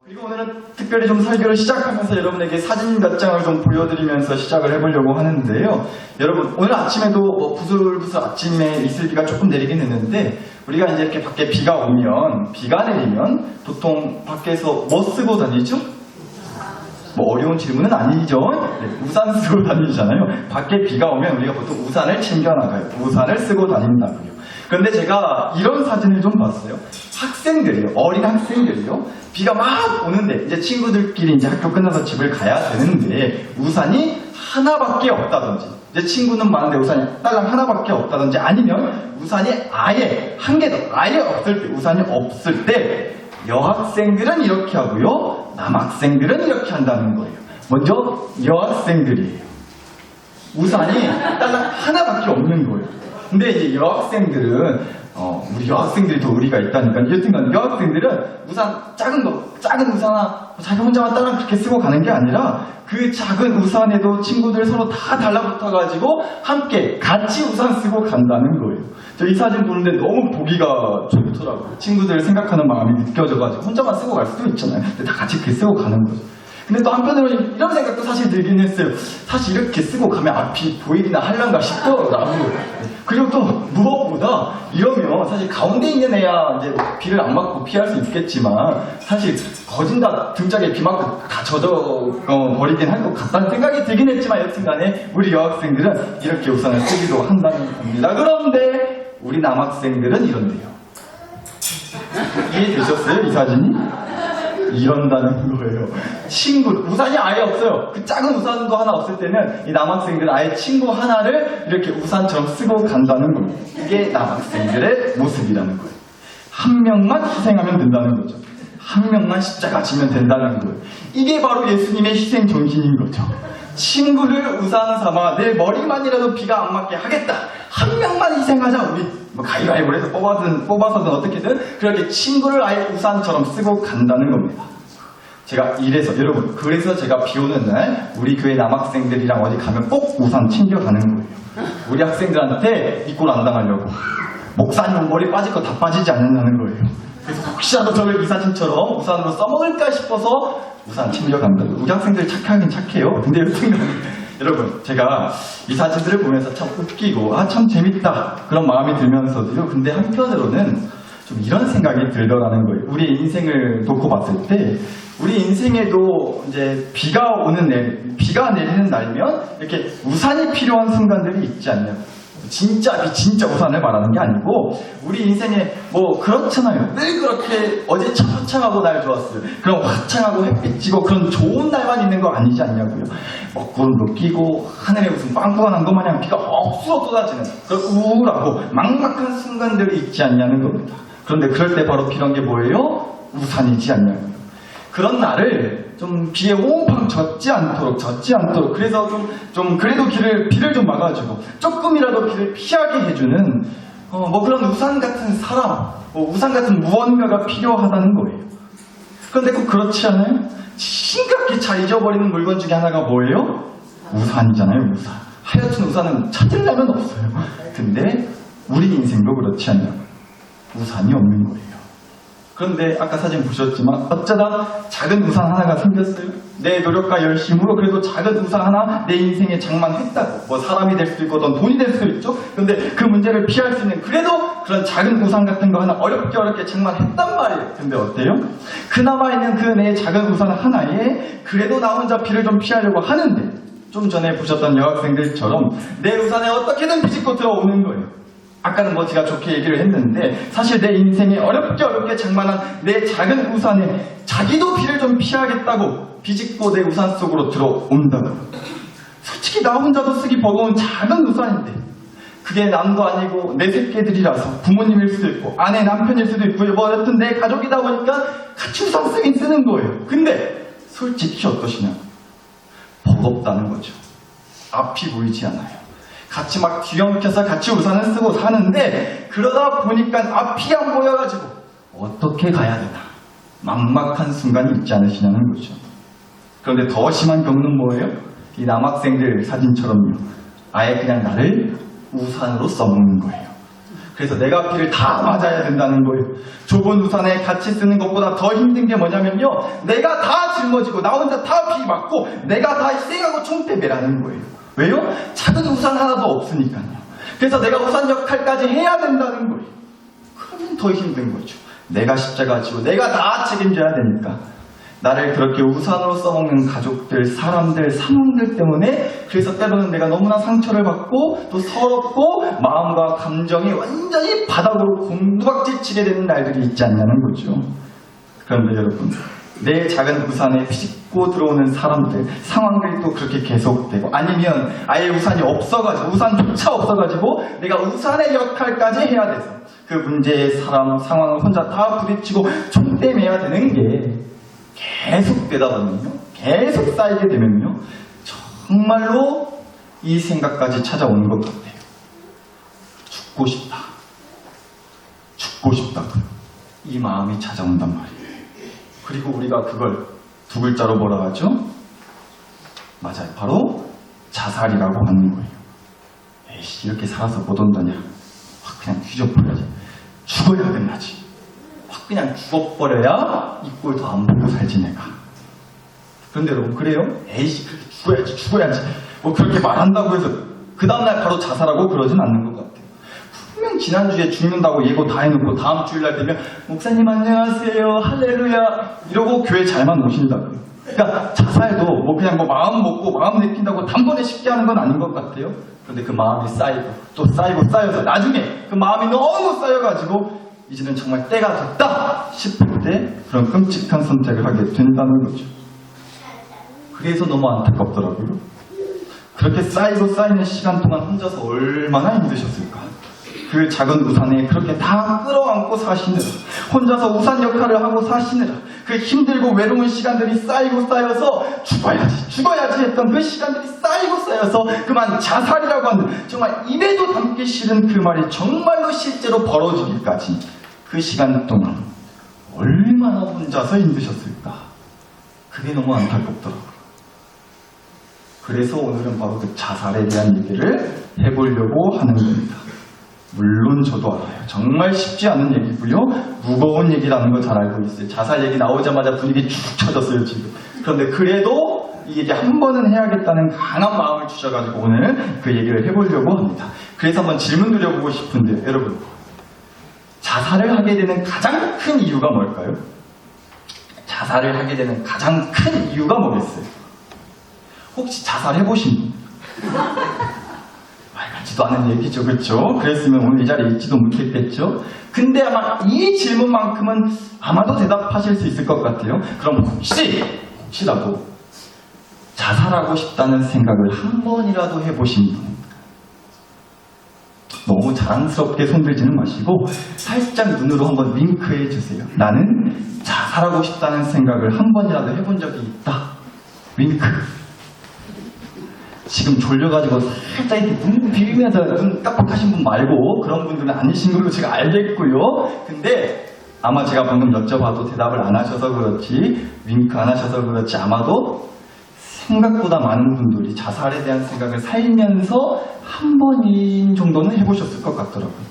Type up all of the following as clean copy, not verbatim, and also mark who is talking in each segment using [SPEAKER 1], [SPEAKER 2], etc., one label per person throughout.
[SPEAKER 1] 그리고 오늘은 특별히 좀 설교를 시작하면서 여러분에게 사진 몇 장을 좀 보여드리면서 시작을 해보려고 하는데요. 여러분, 오늘 아침에도 부슬부슬 아침에 이슬비가 조금 내리긴 했는데, 우리가 이제 이렇게 밖에 비가 오면, 비가 내리면 보통 밖에서 뭐 쓰고 다니죠? 뭐 어려운 질문은 아니죠. 네, 우산 쓰고 다니잖아요. 밖에 비가 오면 우리가 보통 우산을 챙겨나가요. 우산을 쓰고 다닌다고요. 그런데 제가 이런 사진을 좀 봤어요. 학생들이요. 어린 학생들이요. 비가 막 오는데 이제 친구들끼리 이제 학교 끝나서 집을 가야 되는데 우산이 하나밖에 없다든지, 이제 친구는 많은데 우산이 딸랑 하나밖에 없다든지, 아니면 우산이 아예 한 개도 아예 없을 때, 우산이 없을 때 여학생들은 이렇게 하고요, 남학생들은 이렇게 한다는 거예요. 먼저 여학생들이에요. 우산이 딸랑 하나밖에 없는 거예요. 근데 이제 여학생들은 우리 여학생들이 더 의리가 있다니까. 여튼간 여학생들은 우산 작은 우산 하나 자기 혼자만 따라 그렇게 쓰고 가는 게 아니라 그 작은 우산에도 친구들 서로 다 달라붙어가지고 함께 같이 우산 쓰고 간다는 거예요. 저 이 사진 보는데 너무 보기가 좋더라고요. 친구들 생각하는 마음이 느껴져가지고 혼자만 쓰고 갈 수도 있잖아요. 근데 다 같이 이렇게 쓰고 가는 거죠. 근데 또 한편으로는 이런 생각도 사실 들긴 했어요. 사실 이렇게 쓰고 가면 앞이 보이기나 할란가 싶더라고요. 그리고 또 무엇보다 이러면 사실 가운데 있는 애야 이제 비를 안 맞고 피할 수 있겠지만, 사실 거진다 등짝에 비 맞고 다 젖어 버리긴 할 것 같다는 생각이 들긴 했지만, 여튼간에 우리 여학생들은 이렇게 우산을 쓰기도 한다는 겁니다. 그런데 우리 남학생들은 이런데요. 이해되셨어요? 이 사진이? 이런다는 거예요. 우산이 아예 없어요. 그 작은 우산도 하나 없을 때는 이 남학생들은 아예 친구 하나를 이렇게 우산처럼 쓰고 간다는 겁니다. 이게 남학생들의 모습이라는 거예요. 한 명만 희생하면 된다는 거죠. 한 명만 십자가 지면 된다는 거예요. 이게 바로 예수님의 희생 정신인 거죠. 친구를 우산 삼아 내 머리만이라도 비가 안 맞게 하겠다. 한 명만 희생하자. 우리 뭐 가위바위보를 해서 뽑아서든 어떻게든 그렇게 친구를 아예 우산처럼 쓰고 간다는 겁니다. 제가 이래서 여러분, 그래서 제가 비 오는 날 우리 교회 남학생들이랑 어디 가면 꼭 우산 챙겨가는 거예요. 우리 학생들한테 이꼴 안 당하려고. 목사님 머리 빠질 거 다 빠지지 않는다는 거예요. 그래서 혹시라도 저를 이 사진처럼 우산으로 써먹을까 싶어서 우산 챙겨간다고. 우리 학생들 착하긴 착해요. 근데 여러분, 제가 이 사진들을 보면서 참 웃기고 참 재밌다 그런 마음이 들면서도요, 근데 한편으로는 좀 이런 생각이 들더라는 거예요. 우리 인생을 놓고 봤을 때 우리 인생에도 이제 비가 내리는 날면 이렇게 우산이 필요한 순간들이 있지 않냐고. 진짜 우산을 말하는 게 아니고, 우리 인생에 뭐 그렇잖아요. 늘 그렇게 어제 화창하고 날 좋았어요. 그럼 화창하고 햇빛 지고 그런 좋은 날만 있는 거 아니지 않냐고요. 먹구름도 끼고 하늘에 무슨 빵빵한 것 마냥 비가 억수로 쏟아지는 그런 우울하고 막막한 순간들이 있지 않냐는 겁니다. 그런데 그럴 때 바로 필요한 게 뭐예요? 우산이지 않냐고요. 그런 날을 좀 비에 옹팡 젖지 않도록 그래서 좀 그래도 비를 좀 막아주고 조금이라도 비를 피하게 해주는 뭐 그런 우산 같은 사람, 우산 같은 무언가가 필요하다는 거예요. 그런데 꼭 그렇지 않아요? 심각하게 잘 잊어버리는 물건 중에 하나가 뭐예요? 우산이잖아요. 우산. 하여튼 우산은 찾으려면 없어요. 근데 우리 인생도 그렇지 않냐고요. 우산이 없는 거예요. 그런데 아까 사진 보셨지만 어쩌다 작은 우산 하나가 생겼어요. 내 노력과 열심으로 그래도 작은 우산 하나 내 인생에 장만했다고. 뭐 사람이 될 수도 있고 어떤 돈이 될 수도 있죠. 그런데 그 문제를 피할 수 있는 그래도 그런 작은 우산 같은 거 하나 어렵게 장만했단 말이에요. 근데 어때요? 그나마 있는 그 내 작은 우산 하나에 그래도 나 혼자 비를 좀 피하려고 하는데, 좀 전에 보셨던 여학생들처럼 내 우산에 어떻게든 비집고 들어오는 거예요. 아까는 뭐 제가 좋게 얘기를 했는데, 사실 내 인생에 어렵게 장만한 내 작은 우산에 자기도 비를 좀 피하겠다고 비집고 내 우산 속으로 들어온다고. 솔직히 나 혼자도 쓰기 버거운 작은 우산인데, 그게 남도 아니고 내 새끼들이라서 부모님일 수도 있고 아내 남편일 수도 있고 뭐 여튼 내 가족이다 보니까 같이 우산 쓰는 거예요. 근데 솔직히 어떠시냐? 버겁다는 거죠. 앞이 보이지 않아요. 같이 막 뒤엉켜서 같이 우산을 쓰고 사는데, 그러다 보니까 앞이 안 보여가지고 어떻게 가야 되나 막막한 순간이 있지 않으시냐는 거죠. 그런데 더 심한 경우는 뭐예요? 이 남학생들 사진처럼요, 아예 그냥 나를 우산으로 써먹는 거예요. 그래서 내가 비를 다 맞아야 된다는 거예요. 좁은 우산에 같이 쓰는 것보다 더 힘든 게 뭐냐면요, 내가 다 짊어지고 나 혼자 다 비 맞고 내가 다 쌩하고 총대매라는 거예요. 왜요? 작은 우산 하나도 없으니까요. 그래서 내가 우산 역할까지 해야 된다는 거예요. 그러면 더 힘든 거죠. 내가 십자가 지고 내가 다 책임져야 되니까. 나를 그렇게 우산으로 써먹는 가족들, 사람들, 상황들 때문에, 그래서 때로는 내가 너무나 상처를 받고 또 서럽고 마음과 감정이 완전히 바닥으로 곤두박질 치게 되는 날들이 있지 않냐는 거죠. 그런데 여러분, 내 작은 우산에 휘짓고 들어오는 사람들, 상황들이 또 그렇게 계속되고, 아니면 아예 우산이 없어가지고, 우산조차 없어가지고 내가 우산의 역할까지 해야 돼서 그 문제의 사람, 상황을 혼자 다 부딪히고 총대매야 되는 게 계속 되다 보면요, 계속 쌓이게 되면요, 정말로 이 생각까지 찾아오는 것 같아요. 죽고 싶다. 죽고 싶다. 이 마음이 찾아온단 말이에요. 그리고 우리가 그걸 두 글자로 뭐라 하죠? 맞아요. 바로 자살이라고 하는 거예요. 에이씨, 이렇게 살아서 못 온다냐. 확 그냥 뒤져버려야지. 죽어야 끝나지. 확 그냥 죽어버려야 이 꼴 더 안 보고 살지 내가. 그런데 여러분, 그래요? 에이씨, 그렇게 죽어야지. 뭐 그렇게 말한다고 해서 그 다음날 바로 자살하고 그러진 않는 것 같아요. 분명 지난주에 죽는다고 예고 다 해놓고 다음 주일날 되면 목사님 안녕하세요 할렐루야 이러고 교회 잘만 오신다고요. 그러니까 자살도 뭐 그냥 뭐 마음 먹고 마음 내킨다고 단번에 쉽게 하는 건 아닌 것 같아요. 그런데 그 마음이 쌓이고 또 쌓이고 쌓여서 나중에 그 마음이 너무 쌓여가지고 이제는 정말 때가 됐다 싶을 때 그런 끔찍한 선택을 하게 된다는 거죠. 그래서 너무 안타깝더라고요. 그렇게 쌓이고 쌓이는 시간 동안 혼자서 얼마나 힘드셨을까. 그 작은 우산에 그렇게 다 끌어안고 사시느라, 혼자서 우산 역할을 하고 사시느라, 그 힘들고 외로운 시간들이 쌓이고 쌓여서 죽어야지 했던 그 시간들이 쌓이고 쌓여서 그만 자살이라고 하는, 정말 입에도 담기 싫은 그 말이 정말로 실제로 벌어지기까지 그 시간 동안 얼마나 혼자서 힘드셨을까. 그게 너무 안타깝더라고요. 그래서 오늘은 바로 그 자살에 대한 얘기를 해보려고 하는 겁니다. 물론 저도 알아요. 정말 쉽지 않은 얘기고요. 무거운 얘기라는 거 잘 알고 있어요. 자살 얘기 나오자마자 분위기 쭉 쳐졌어요, 지금. 그런데 그래도 이 얘기 한 번은 해야겠다는 강한 마음을 주셔가지고 오늘 그 얘기를 해보려고 합니다. 그래서 한번 질문 드려보고 싶은데요. 여러분, 자살을 하게 되는 가장 큰 이유가 뭘까요? 자살을 하게 되는 가장 큰 이유가 뭐겠어요? 혹시 자살해보신 분? 말 같지도 않은 얘기죠, 그렇죠? 그랬으면 오늘 이 자리에 있지도 못했겠죠? 근데 아마 이 질문만큼은 아마도 대답하실 수 있을 것 같아요. 그럼 혹시라도 자살하고 싶다는 생각을 한 번이라도 해보신 분, 너무 자랑스럽게 손들지는 마시고 살짝 눈으로 한번 윙크해 주세요. 나는 자살하고 싶다는 생각을 한 번이라도 해본 적이 있다. 윙크. 지금 졸려가지고 살짝 이렇게 눈 비비면서 눈 깜빡하신 분 말고 그런 분들은 아니신 걸로 제가 알겠고요. 근데 아마 제가 방금 여쭤봐도 대답을 안 하셔서 그렇지, 윙크 안 하셔서 그렇지, 아마도 생각보다 많은 분들이 자살에 대한 생각을 살면서 한 번인 정도는 해보셨을 것 같더라고요.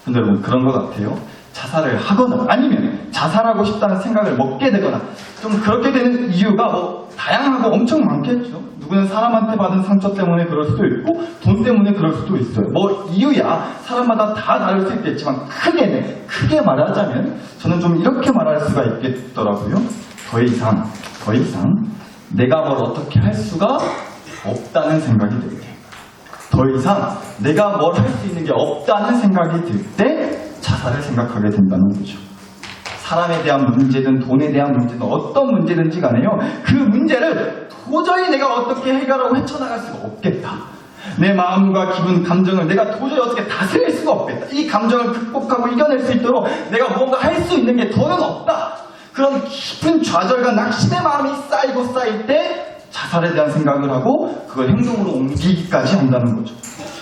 [SPEAKER 1] 근데 여러분, 그런 것 같아요. 자살을 하거나 아니면 자살하고 싶다는 생각을 먹게 되거나 좀 그렇게 되는 이유가 뭐 다양하고 엄청 많겠죠. 누구는 사람한테 받은 상처 때문에 그럴 수도 있고 돈 때문에 그럴 수도 있어요. 뭐 이유야 사람마다 다 다를 수 있겠지만 크게 말하자면 저는 좀 이렇게 말할 수가 있겠더라고요. 더 이상 내가 뭘 어떻게 할 수가 없다는 생각이 들 때, 더 이상 내가 뭘 할 수 있는 게 없다는 생각이 들 때 자살을 생각하게 된다는 거죠. 사람에 대한 문제든 돈에 대한 문제든 어떤 문제든지 간에요, 그 문제를 도저히 내가 어떻게 해결하고 헤쳐나갈 수가 없겠다. 내 마음과 기분, 감정을 내가 도저히 어떻게 다스릴 수가 없겠다. 이 감정을 극복하고 이겨낼 수 있도록 내가 뭔가 할 수 있는 게 더는 없다. 그런 깊은 좌절과 낙심의 마음이 쌓이고 쌓일 때 자살에 대한 생각을 하고 그걸 행동으로 옮기기까지 한다는 거죠.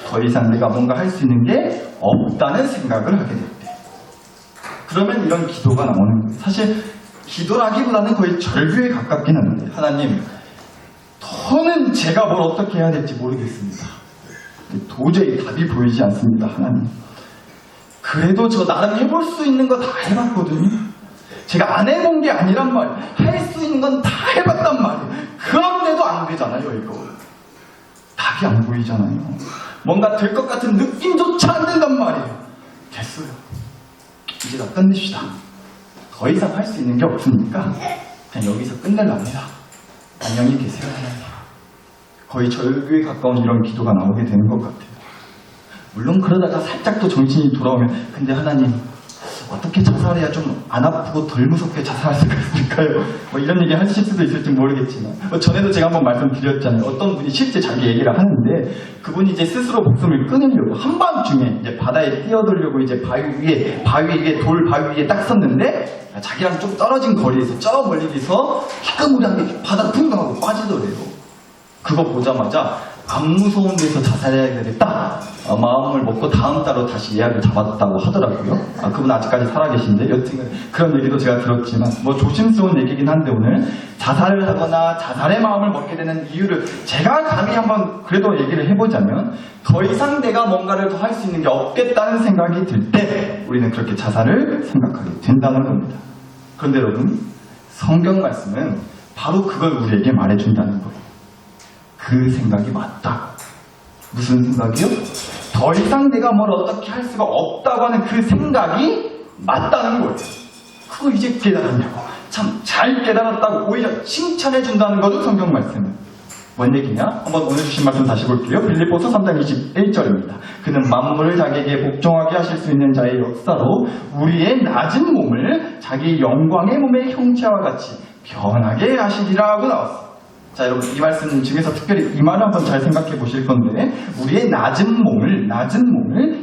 [SPEAKER 1] 더 이상 내가 뭔가 할 수 있는 게 없다는 생각을 하게 될 때. 그러면 이런 기도가 나오는 거예요. 사실 기도라기보다는 거의 절규에 가깝긴 한데, 하나님, 더는 제가 뭘 어떻게 해야 될지 모르겠습니다. 도저히 답이 보이지 않습니다. 하나님, 그래도 저 나름 해볼 수 있는 거 다 해봤거든요. 제가 안 해본 게 아니란 말이에요. 할 수 있는 건 다 해봤단 말이에요. 그런데도 안 되잖아요, 이거. 답이 안 보이잖아요. 뭔가 될 것 같은 느낌조차 안 된단 말이에요. 됐어요. 이제 다 끝냅시다. 더 이상 할 수 있는 게 없으니까 그냥 여기서 끝낼랍니다. 안녕히 계세요, 하나님. 거의 절규에 가까운 이런 기도가 나오게 되는 것 같아요. 물론 그러다가 살짝 또 정신이 돌아오면 근데 하나님 어떻게 자살해야 좀 안 아프고 덜 무섭게 자살할 수가 있을까요? 뭐 이런 얘기 하실 수도 있을지 모르겠지만 전에도 제가 한번 말씀드렸잖아요. 어떤 분이 실제 자기 얘기를 하는데 그분이 이제 스스로 목숨을 끊으려고 한밤중에 이제 바다에 뛰어들려고 이제 바위 위에 돌 바위 위에 딱 섰는데 자기랑 좀 떨어진 거리에서 저 멀리서 희끄무리하게 바다 풍덩하고 빠지더래요. 그거 보자마자 안 무서운 데서 자살해야 되겠다 마음을 먹고 다음 달로 다시 예약을 잡았다고 하더라고요. 그분 아직까지 살아계신데 여튼 그런 얘기도 제가 들었지만 뭐 조심스러운 얘기긴 한데 오늘 자살을 하거나 자살의 마음을 먹게 되는 이유를 제가 감히 한번 그래도 얘기를 해보자면 더 이상 내가 뭔가를 더 할 수 있는 게 없겠다는 생각이 들 때 우리는 그렇게 자살을 생각하게 된다는 겁니다. 그런데 여러분 성경 말씀은 바로 그걸 우리에게 말해준다는 거예요. 그 생각이 맞다. 무슨 생각이요? 더 이상 내가 뭘 어떻게 할 수가 없다고 하는 그 생각이 맞다는 거예요. 그걸 이제 깨달았냐고. 참 잘 깨달았다고 오히려 칭찬해준다는 거죠, 성경 말씀은. 뭔 얘기냐? 한번 오늘 주신 말씀 다시 볼게요. 빌립보서 3장 21절입니다. 그는 만물을 자기에게 복종하게 하실 수 있는 자의 역사로 우리의 낮은 몸을 자기 영광의 몸의 형체와 같이 변하게 하시리라 하고 나왔어요. 자, 여러분 이 말씀 중에서 특별히 이 말을 한번 잘 생각해 보실 건데 우리의 낮은 몸을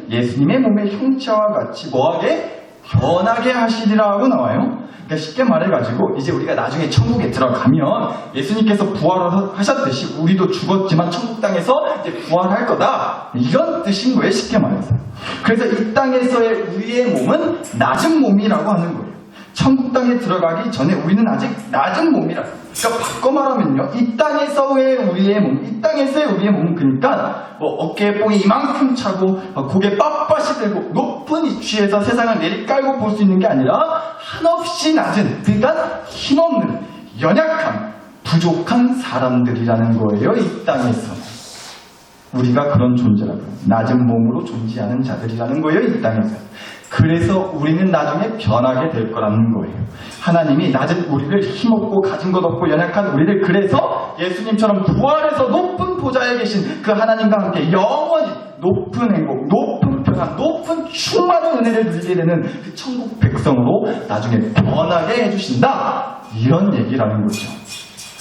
[SPEAKER 1] 예수님의 몸의 형체와 같이 뭐하게? 변하게 하시리라 하고 나와요. 그러니까 쉽게 말해가지고 이제 우리가 나중에 천국에 들어가면 예수님께서 부활하셨듯이 우리도 죽었지만 천국 땅에서 이제 부활할 거다. 이런 뜻인 거예요, 쉽게 말해서. 그래서 이 땅에서의 우리의 몸은 낮은 몸이라고 하는 거예요. 천국 땅에 들어가기 전에 우리는 아직 낮은 몸이라. 그러니까 바꿔 말하면요, 이 땅에서의 우리의 몸은 그러니까 뭐 어깨에 뽕이 이만큼 차고 고개 빳빳이 들고 높은 위치에서 세상을 내리깔고 볼 수 있는 게 아니라 한없이 낮은, 그러니까 힘없는, 연약한, 부족한 사람들이라는 거예요. 이 땅에서 우리가 그런 존재라고요. 낮은 몸으로 존재하는 자들이라는 거예요. 이 땅에서. 그래서 우리는 나중에 변하게 될 거라는 거예요. 하나님이 낮은 우리를 힘없고 가진 것 없고 연약한 우리를 그래서 예수님처럼 부활해서 높은 보좌에 계신 그 하나님과 함께 영원히 높은 행복, 높은 평안, 높은 충만한 은혜를 누리게 되는 그 천국 백성으로 나중에 변하게 해주신다. 이런 얘기라는 거죠.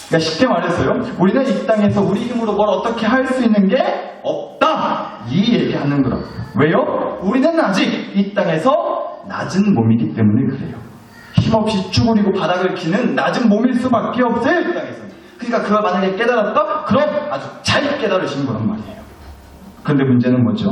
[SPEAKER 1] 그러니까 쉽게 말해서요, 우리는 이 땅에서 우리 힘으로 뭘 어떻게 할 수 있는 게 없다. 이 얘기하는 거라고요. 왜요? 우리는 아직 이 땅에서 낮은 몸이기 때문에 그래요. 힘없이 쭈그리고 바닥을 기는 낮은 몸일 수밖에 없어요, 이 땅에서. 그러니까 그걸 만약에 깨달았다? 그럼 아주 잘 깨달으신 거란 말이에요. 그런데 문제는 뭐죠?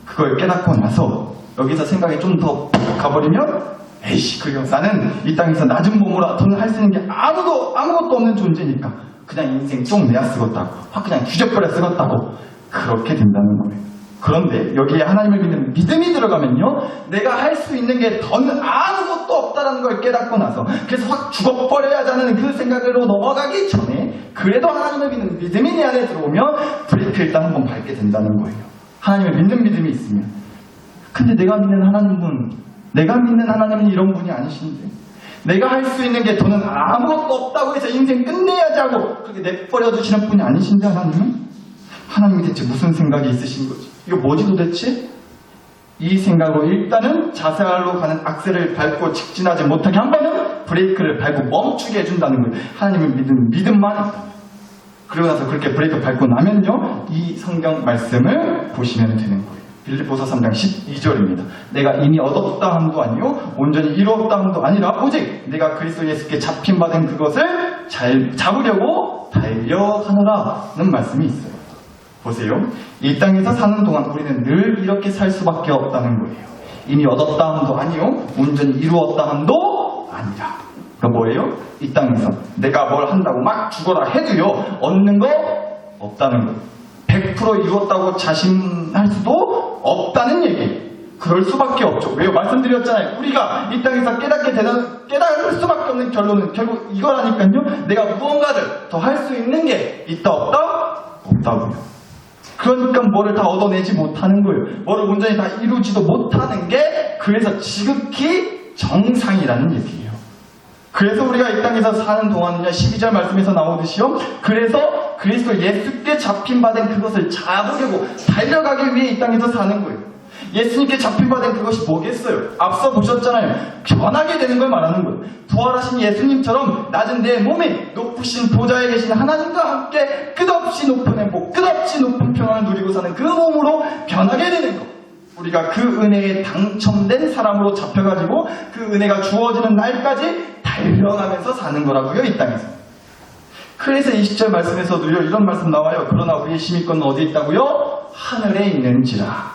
[SPEAKER 1] 그걸 깨닫고 나서 여기서 생각이 좀 더 가버리면 에이씨, 그래요. 나는 이 땅에서 낮은 몸으로 돈을 할 수 있는 게 아무것도 없는 존재니까 그냥 인생 쫑 내야 쓰겄다고, 확 그냥 뒤적거려 쓰겄다고 그렇게 된다는 거예요. 그런데 여기에 하나님을 믿는 믿음이 들어가면요, 내가 할 수 있는 게 더는 아무것도 없다는 걸 깨닫고 나서 그래서 확 죽어버려야지 그 생각으로 넘어가기 전에 그래도 하나님을 믿는 믿음이 내 안에 들어오면 브레이크 일단 한번 밟게 된다는 거예요. 하나님을 믿는 믿음이 있으면. 근데 내가 믿는 하나님은 이런 분이 아니신데, 내가 할 수 있는 게 더는 아무것도 없다고 해서 인생 끝내야지 하고 그렇게 내버려 두시는 분이 아니신데, 하나님이 대체 무슨 생각이 있으신 거지? 이거 뭐지 도대체? 이 생각으로 일단은 자살로 가는 악셀을 밟고 직진하지 못하게 한 번은 브레이크를 밟고 멈추게 해준다는 거예요. 하나님을 믿는 믿음만 있다. 그러고 나서 그렇게 브레이크 밟고 나면요, 이 성경 말씀을 보시면 되는 거예요. 빌립보서 3장 12절입니다. 내가 이미 얻었다 함도 아니요 온전히 이루었다 함도 아니라 오직 내가 그리스도 예수께 잡힌 바 된 그것을 잘 잡으려고 달려하노라는 말씀이 있어요. 보세요. 이 땅에서 사는 동안 우리는 늘 이렇게 살 수밖에 없다는 거예요. 이미 얻었다 함도 아니요 온전히 이루었다 함도 아니라. 그러니까 뭐예요? 이 땅에서 내가 뭘 한다고 막 죽어라 해도요, 얻는 거 없다는 거예요. 100% 이루었다고 자신할 수도 없다는 얘기. 그럴 수밖에 없죠. 왜요? 말씀드렸잖아요. 우리가 이 땅에서 깨달을 수밖에 없는 결론은 결국 이거라니까요. 내가 무언가를 더 할 수 있는 게 있다 없다? 없다고요. 그러니까 뭐를 다 얻어내지 못하는 거예요. 뭐를 온전히 다 이루지도 못하는 게 그래서 지극히 정상이라는 얘기예요. 그래서 우리가 이 땅에서 사는 동안은요, 12절 말씀에서 나오듯이요, 그래서 그리스도 예수께 잡힌바된 그것을 잡으려고 달려가기 위해 이 땅에서 사는 거예요. 예수님께 잡힌바된 그것이 뭐겠어요? 앞서 보셨잖아요. 변하게 되는 걸 말하는 거예요. 부활하신 예수님처럼 낮은 내 몸이 높으신 보좌에 계신 하나님과 함께 끝없이 높은 행복, 끝없이 높은 평안을 누리고 사는 그 몸으로 변하게 되는 거. 우리가 그 은혜에 당첨된 사람으로 잡혀가지고 그 은혜가 주어지는 날까지 달려가면서 사는 거라고요, 이 땅에서. 그래서 20절 말씀에서도요, 이런 말씀 나와요. 그러나 우리의 시민권은 어디 있다고요? 하늘에 있는지라.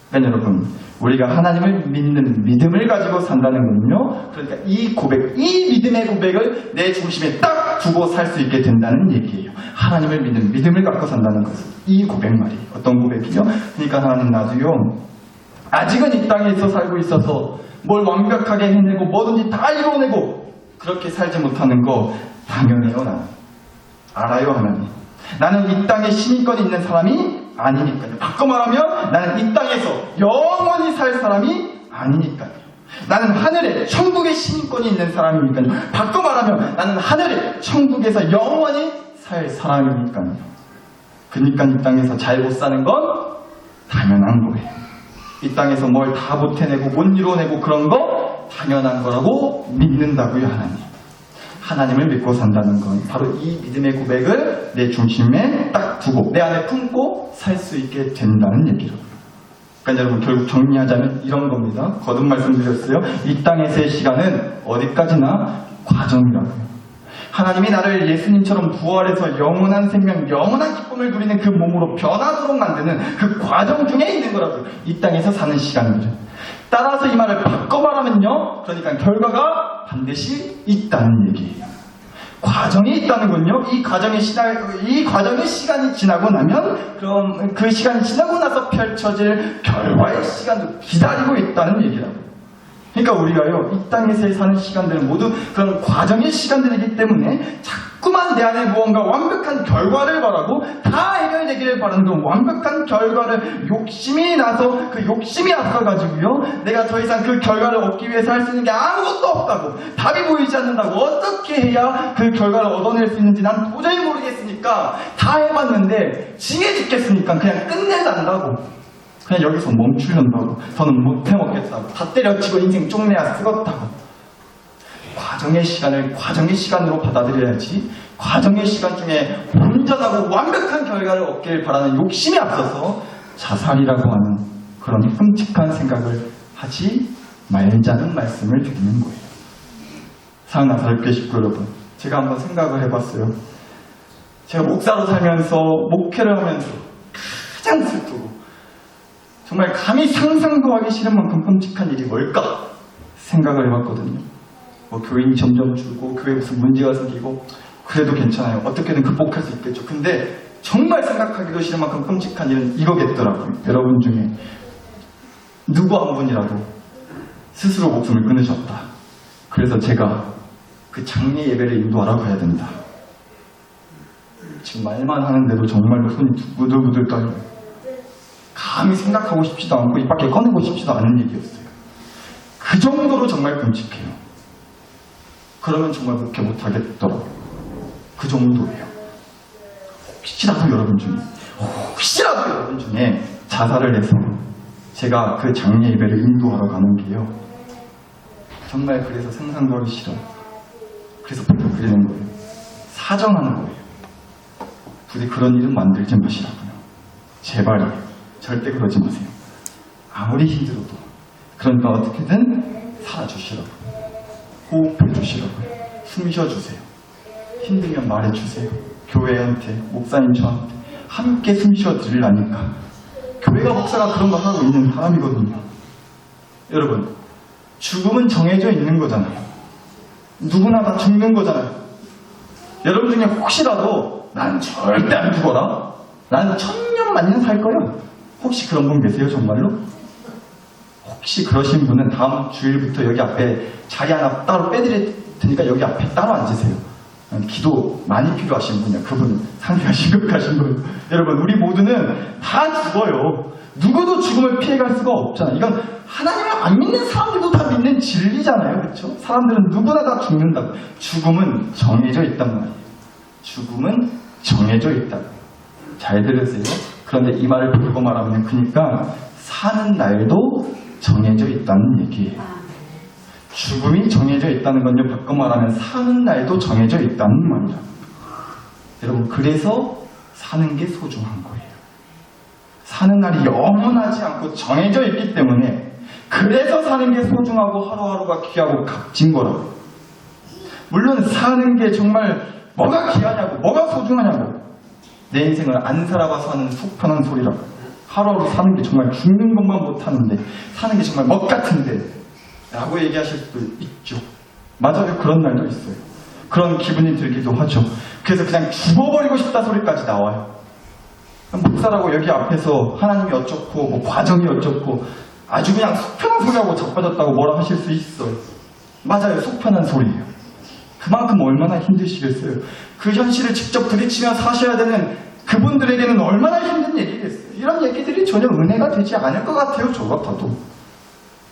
[SPEAKER 1] 그러니까 여러분, 우리가 하나님을 믿는 믿음을 가지고 산다는 건요, 그러니까 이 고백, 이 믿음의 고백을 내 중심에 딱 두고 살 수 있게 된다는 얘기예요. 하나님을 믿는 믿음을 갖고 산다는 것은 이 고백 말이에요. 어떤 고백이요? 그러니까 하나님, 나도요, 아직은 이 땅에서 살고 있어서 뭘 완벽하게 해내고 뭐든지 다 이뤄내고 그렇게 살지 못하는 거 당연해요. 나는 알아요. 하나님, 나는 이 땅에 시민권이 있는 사람이 아니니까요. 바꿔 말하면 나는 이 땅에서 영원히 살 사람이 아니니까요. 나는 하늘에 천국의 시민권이 있는 사람이니까요. 바꿔 말하면 나는 하늘에 천국에서 영원히 살 사람이니까요. 그러니까 이 땅에서 잘 못 사는 건 당연한 거예요. 이 땅에서 뭘 다 못 해내고 못 이뤄내고 그런 거 당연한 거라고 믿는다고요. 하나님을 믿고 산다는 건 바로 이 믿음의 고백을 내 중심에 딱 두고 내 안에 품고 살 수 있게 된다는 얘기라고요. 그러니까 여러분, 결국 정리하자면 이런 겁니다. 거듭 말씀드렸어요. 이 땅에서의 시간은 어디까지나 과정이라고요. 하나님이 나를 예수님처럼 부활해서 영원한 생명, 영원한 기쁨을 누리는 그 몸으로 변하도록 만드는 그 과정 중에 있는 거라고요. 이 땅에서 사는 시간들은. 따라서 이 말을 바꿔 말하면요, 그러니까 결과가 반드시 있다는 얘기예요. 과정이 있다는군요. 이 과정의 시간이 지나고 나면, 그럼 그 시간이 지나고 나서 펼쳐질 결과의 시간도 기다리고 있다는 얘기라고요. 그러니까 우리가요, 이 땅에서 사는 시간들은 모두 그런 과정의 시간들이기 때문에 자꾸만 내 안에 무언가 완벽한 결과를 바라고 다 해결되기를 바라는 그 완벽한 결과를 욕심이 나서 그 욕심이 앞서가지고요, 내가 더 이상 그 결과를 얻기 위해서 할 수 있는 게 아무것도 없다고, 답이 보이지 않는다고, 어떻게 해야 그 결과를 얻어낼 수 있는지 난 도저히 모르겠으니까 다 해봤는데 징해 죽겠으니까 그냥 끝내달라고, 그냥 여기서 멈추려고, 더는 못 해먹겠다고, 다 때려치고 인생 쪽내야 쓰겄다고. 과정의 시간을 과정의 시간으로 받아들여야지, 과정의 시간 중에 온전하고 완벽한 결과를 얻길 바라는 욕심이 앞서서 자살이라고 하는 그런 끔찍한 생각을 하지 말자는 말씀을 드리는 거예요. 사랑하는 나사렛교회 식구 여러분, 제가 한번 생각을 해봤어요. 제가 목사로 살면서, 목회를 하면서 가장 슬프고 정말 감히 상상도 하기 싫은 만큼 끔찍한 일이 뭘까 생각을 해봤거든요. 뭐 교인이 점점 줄고 교회에 무슨 문제가 생기고 그래도 괜찮아요. 어떻게든 극복할 수 있겠죠. 근데 정말 생각하기도 싫은 만큼 끔찍한 일은 이거겠더라고요. 여러분 중에 누구 한 분이라도 스스로 목숨을 끊으셨다. 그래서 제가 그 장례 예배를 인도하라고 해야 된다. 지금 말만 하는데도 정말로 손이 부들부들 떨려요. 감히 생각하고 싶지도 않고 입 밖에 꺼내고 싶지도 않은 얘기였어요. 그 정도로 정말 끔찍해요. 그러면 정말 목회 못하겠더라고요. 그 정도예요. 혹시라도 여러분 중에 자살을 해서 제가 그 장례 예배를 인도하러 가는 게요, 정말 그래서 상상도 하기 싫어요. 그래서 부탁드리는 거예요. 사정하는 거예요. 부디 그런 일은 만들지 마시라고요. 제발요. 절대 그러지 마세요. 아무리 힘들어도. 그러니까 어떻게든 살아주시라고요. 호흡해주시라고요. 숨 쉬어주세요. 힘들면 말해주세요. 교회한테, 목사님 저한테 함께 숨 쉬어드리라니까. 교회가 목사가 그런 거 하고 있는 사람이거든요. 여러분, 죽음은 정해져 있는 거잖아요. 누구나 다 죽는 거잖아요. 여러분 중에 혹시라도 난 절대 안 죽어라, 난 천년 만년 살 거야, 혹시 그런 분 계세요? 정말로? 혹시 그러신 분은 다음 주일부터 여기 앞에 자리 하나 따로 빼드릴 테니까 여기 앞에 따로 앉으세요. 기도 많이 필요하신 분이야. 그분 상태가 심각하신 분. 여러분, 우리 모두는 다 죽어요. 누구도 죽음을 피해갈 수가 없잖아. 이건 하나님을 안 믿는 사람들도 다 믿는 진리잖아요. 그렇죠? 사람들은 누구나 다 죽는다고. 죽음은 정해져 있단 말이에요. 죽음은 정해져 있다고. 잘 들으세요. 그런데 이 말을 바꾸고 말하면 그러니까 사는 날도 정해져 있다는 얘기예요. 죽음이 정해져 있다는 건요, 바꿔 말하면 사는 날도 정해져 있다는 말이죠. 여러분, 그래서 사는 게 소중한 거예요. 사는 날이 영원하지 않고 정해져 있기 때문에, 그래서 사는 게 소중하고 하루하루가 귀하고 값진 거라고. 물론 사는 게 정말 뭐가 귀하냐고, 뭐가 소중하냐고. 내 인생을 안 살아봐서 하는 속편한 소리라고. 하루하루 사는 게 정말 죽는 것만 못하는데, 사는 게 정말 멋 같은데 라고 얘기하실 수도 있죠. 맞아요. 그런 날도 있어요. 그런 기분이 들기도 하죠. 그래서 그냥 죽어버리고 싶다 소리까지 나와요. 목사라고 여기 앞에서 하나님이 어쩌고 뭐 과정이 어쩌고 아주 그냥 속편한 소리하고 자빠졌다고 뭐라 하실 수 있어요. 맞아요. 속편한 소리예요. 그만큼 얼마나 힘드시겠어요. 그 현실을 직접 부딪히며 사셔야 되는 그분들에게는 얼마나 힘든 얘기겠어요. 이런 얘기들이 전혀 은혜가 되지 않을 것 같아요. 저 같아도.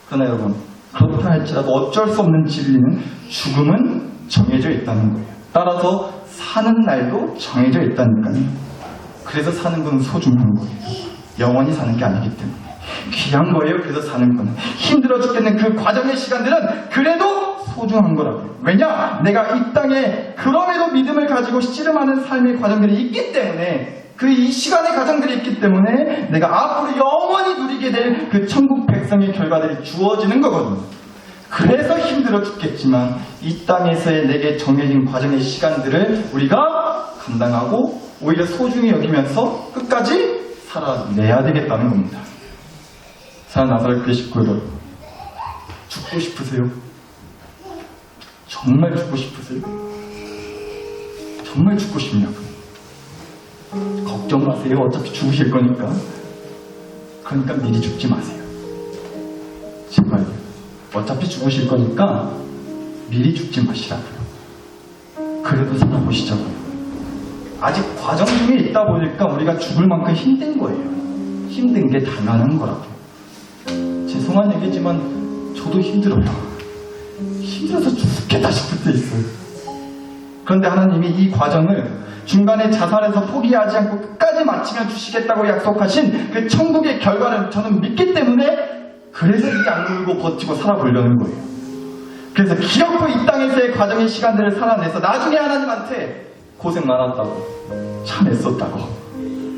[SPEAKER 1] 그러나 여러분, 그렇다 할지라도 어쩔 수 없는 진리는 죽음은 정해져 있다는 거예요. 따라서 사는 날도 정해져 있다니까요. 그래서 사는 건 소중한 거예요. 영원히 사는 게 아니기 때문에. 귀한 거예요. 그래서 사는 건. 힘들어 죽겠는 그 과정의 시간들은 그래도 소중한 거라고요. 왜냐? 내가 이 땅에 그럼에도 믿음을 가지고 씨름하는 삶의 과정들이 있기 때문에, 그 이 시간의 과정들이 있기 때문에 내가 앞으로 영원히 누리게 될 그 천국 백성의 결과들이 주어지는 거거든요. 그래서 힘들어 죽겠지만 이 땅에서의 내게 정해진 과정의 시간들을 우리가 감당하고 오히려 소중히 여기면서 끝까지 살아내야 되겠다는 겁니다. 사랑 나사렛 교회 식구 여러분, 죽고 싶으세요? 정말 죽고 싶으세요? 정말 죽고 싶냐고요? 걱정 마세요. 어차피 죽으실 거니까. 그러니까 미리 죽지 마세요. 제발요. 어차피 죽으실 거니까 미리 죽지 마시라고요. 그래도 살아보시자고요. 아직 과정 중에 있다 보니까 우리가 죽을 만큼 힘든 거예요. 힘든 게 당연한 거라고요. 죄송한 얘기지만 저도 힘들어요. 힘들어서 죽겠다 싶을 때 있어요. 그런데 하나님이 이 과정을 중간에 자살해서 포기하지 않고 끝까지 마치며 주시겠다고 약속하신 그 천국의 결과를 저는 믿기 때문에, 그래서 이 악물고 버티고 살아보려는 거예요. 그래서 기어코 이 땅에서의 과정의 시간들을 살아내서 나중에 하나님한테 고생 많았다고, 참 애썼다고,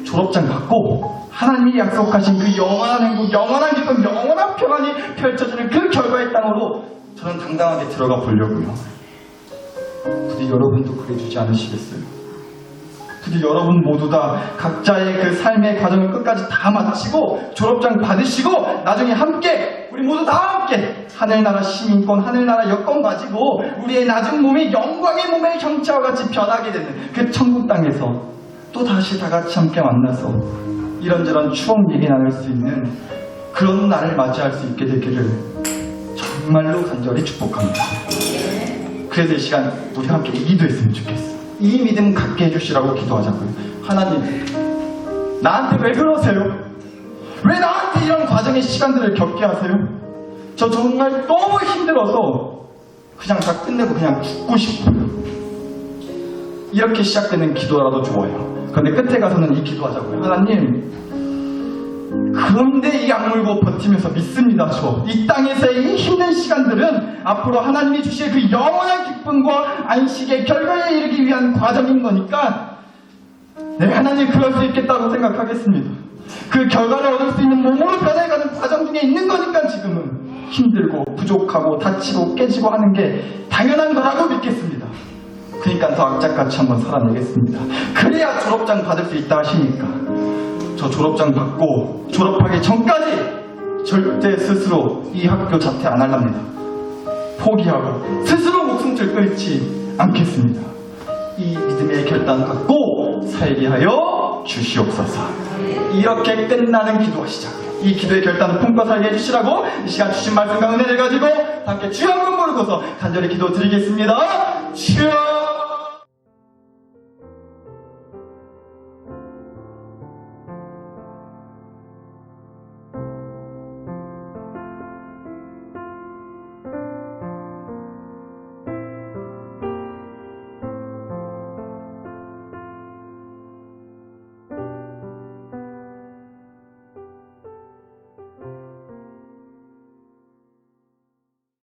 [SPEAKER 1] 졸업장 받고 하나님이 약속하신 그 영원한 행복, 영원한 기쁨, 영원한 평안이 펼쳐지는 그 결과의 땅으로 저는 당당하게 들어가 보려고요. 부디 여러분도 그래주지 않으시겠어요? 부디 여러분 모두 다 각자의 그 삶의 과정을 끝까지 다 마치고 졸업장 받으시고 나중에 함께, 우리 모두 다 함께 하늘나라 시민권, 하늘나라 여권 가지고 우리의 낮은 몸이 영광의 몸의 형체와 같이 변하게 되는 그 천국 땅에서 또 다시 다 같이 함께 만나서 이런저런 추억 얘기 나눌 수 있는 그런 날을 맞이할 수 있게 되기를 정말로 간절히 축복합니다. 그래서 이 시간 우리 함께 기도했으면 좋겠어. 이 믿음 갖게 해주시라고 기도하자고요. 하나님, 나한테 왜 그러세요? 왜 나한테 이런 과정의 시간들을 겪게 하세요? 저 정말 너무 힘들어서 그냥 다 끝내고 그냥 죽고 싶어요. 이렇게 시작되는 기도라도 좋아요. 그런데 끝에 가서는 이 기도하자고요. 하나님, 그런데 이 악물고 버티면서 믿습니다. 이 땅에서의 이 힘든 시간들은 앞으로 하나님이 주실 그 영원한 기쁨과 안식의 결과에 이르기 위한 과정인 거니까, 네, 하나님 그럴 수 있겠다고 생각하겠습니다. 그 결과를 얻을 수 있는 몸으로 변해가는 과정 중에 있는 거니까 지금은 힘들고 부족하고 다치고 깨지고 하는 게 당연한 거라고 믿겠습니다. 그러니까 더 악착같이 한번 살아내겠습니다. 그래야 졸업장 받을 수 있다 하시니까 저 졸업장 받고 졸업하기 전까지 절대 스스로 이 학교 자퇴 안 할랍니다. 포기하고 스스로 목숨줄 끊지 않겠습니다. 이 믿음의 결단 갖고 살게 하여 주시옵소서. 이렇게 끝나는 기도가 시작해요. 이 기도의 결단을 품고 살게 해주시라고 이 시간 주신 말씀과 은혜를 가지고 함께 주여 한번 부르고서 간절히 기도 드리겠습니다.